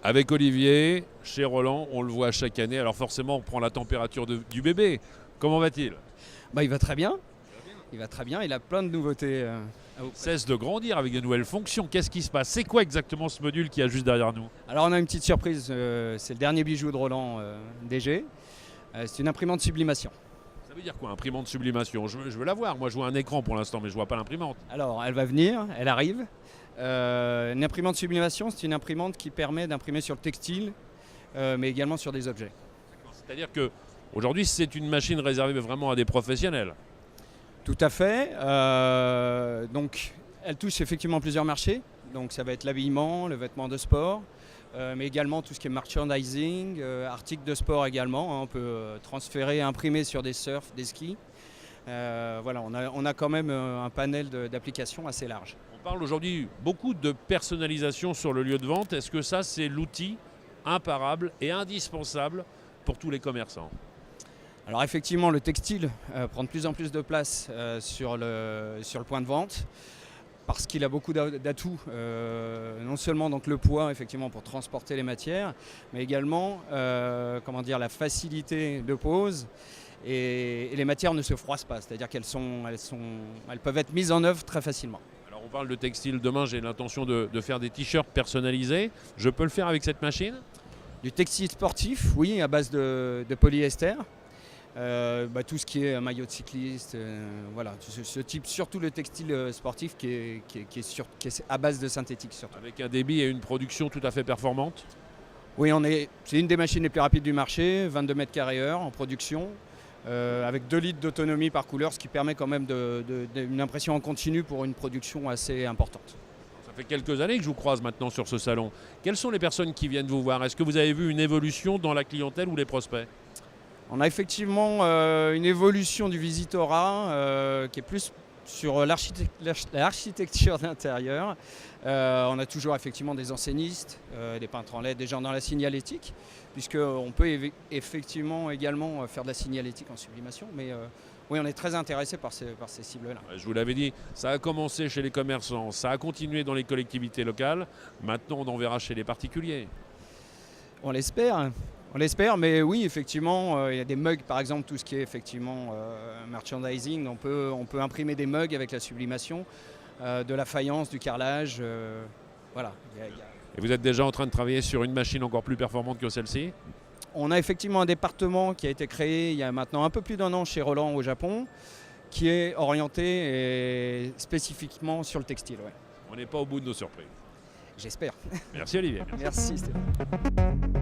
Avec Olivier, chez Roland, on le voit chaque année. Alors forcément, on prend la température du bébé. Comment va-t-il? Il va très bien. Il va très bien. Il a plein de nouveautés. Cesse de grandir avec de nouvelles fonctions. Qu'est-ce qui se passe? C'est quoi exactement ce module qui est juste derrière nous? Alors on a une petite surprise. C'est le dernier bijou de Roland DG. C'est une imprimante sublimation. Ça veut dire quoi, imprimante sublimation? Je veux la voir. Moi, je vois un écran pour l'instant, mais je vois pas l'imprimante. Alors elle va venir. Elle arrive. Une imprimante sublimation, c'est une imprimante qui permet d'imprimer sur le textile, mais également sur des objets. C'est-à-dire qu'aujourd'hui, c'est une machine réservée vraiment à des professionnels. Tout à fait. Donc, elle touche effectivement plusieurs marchés. Donc, ça va être l'habillement, le vêtement de sport, mais également tout ce qui est merchandising, articles de sport également. On peut transférer, imprimer sur des surfs, des skis. Voilà, on a quand même un panel d'applications assez large. On parle aujourd'hui beaucoup de personnalisation sur le lieu de vente. Est-ce que ça, c'est l'outil imparable et indispensable pour tous les commerçants? Alors effectivement, le textile prend de plus en plus de place sur le point de vente parce qu'il a beaucoup d'atouts, non seulement donc le poids effectivement pour transporter les matières, mais également la facilité de pose et les matières ne se froissent pas, c'est-à-dire qu'elles peuvent être mises en œuvre très facilement. Alors on parle de textile, demain j'ai l'intention de faire des t-shirts personnalisés, je peux le faire avec cette machine? Du textile sportif, oui, à base de polyester. Tout ce qui est maillot de cycliste, voilà, ce type, surtout le textile sportif qui est à base de synthétique surtout. Avec un débit et une production tout à fait performante? Oui, c'est une des machines les plus rapides du marché, 22 mètres carrés heure en production, avec 2 litres d'autonomie par couleur, ce qui permet quand même une impression en continu pour une production assez importante. Ça fait quelques années que je vous croise maintenant sur ce salon. Quelles sont les personnes qui viennent vous voir? Est-ce que vous avez vu une évolution dans la clientèle ou les prospects? On a effectivement une évolution du visitorat qui est plus sur l'architecture d'intérieur. On a toujours effectivement des enseignistes, des peintres en LED, des gens dans la signalétique, puisqu'on peut effectivement également faire de la signalétique en sublimation. Mais oui, on est très intéressé par ces cibles-là. Je vous l'avais dit, ça a commencé chez les commerçants, ça a continué dans les collectivités locales. Maintenant, on en verra chez les particuliers. On l'espère. On l'espère, mais oui, effectivement, il y a des mugs, par exemple, tout ce qui est effectivement merchandising. On peut imprimer des mugs avec la sublimation, de la faïence, du carrelage. Voilà. Et vous êtes déjà en train de travailler sur une machine encore plus performante que celle-ci? On a effectivement un département qui a été créé il y a maintenant un peu plus d'1 an chez Roland au Japon, qui est orienté spécifiquement sur le textile. Ouais. On n'est pas au bout de nos surprises. J'espère. Merci Olivier. Merci Stéphane.